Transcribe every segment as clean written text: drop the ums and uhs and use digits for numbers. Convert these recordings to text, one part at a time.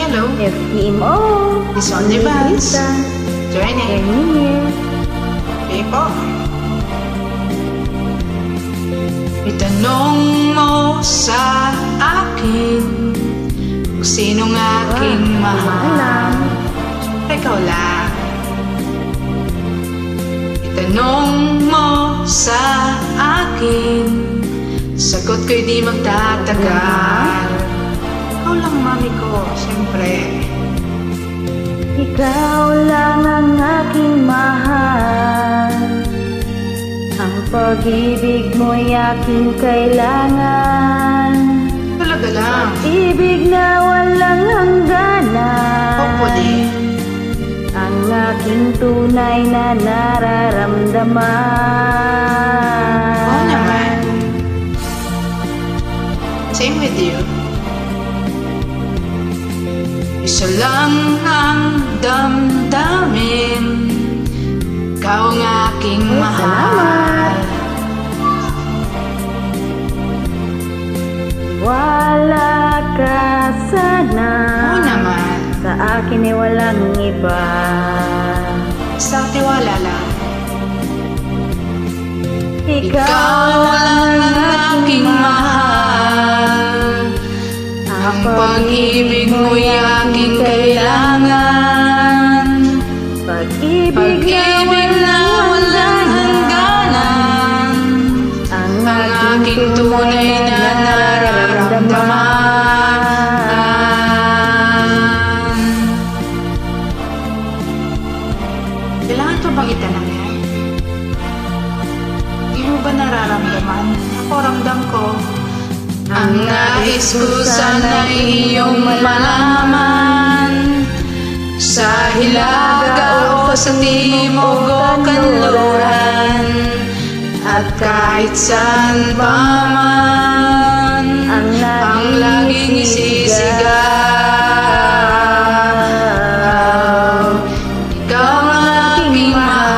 hello. FTMO. This on the bus. Journey. Okay po. Itanong mo sa akin kung sinong aking mahal. Ikaw lang. Itanong mo sa akin, sagot ko'y di magtatagal. Ikaw lang, mami ko, siyempre. Ikaw lang ang aking mahal. Ang pag-ibig mo'y aking kailangan. Talaga lang. Ibig na walang hangganan. Hopefully. Ang aking tunay na nararamdaman. Oo naman. Same with you. Isa lang ang damdamin, ikaw ang aking mahal. Wala ka sana. Oo naman. Sa akin ay walang iba. Sa tiwala lang. Ikaw lang ang aking mahal. Ang pag-ibig mo'y aking kailangan. Pag-ibig na walang hangganan. Ang aking tunay na nararamdaman. Kailangan ko bang itanong yan? Hindi mo ba nararamdaman? Ako ramdam ko. Ang nais ko sana'y iyong malaman. Sa hilaga o sa timog o kanluran, at kahit saan pa man, ang laging isisigaw, ikaw ang aking mahal.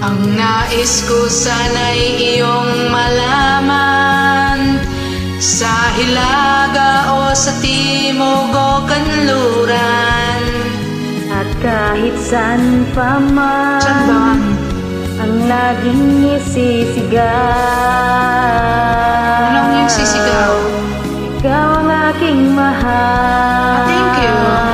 Ang nais ko sana'y iyong malaman. Sa hilaga o sa timog o kanluran, at kahit saan pa man, saan ba? ang laging isisigaw. Anong yung sisigaw? Ikaw ang aking mahal. Thank you.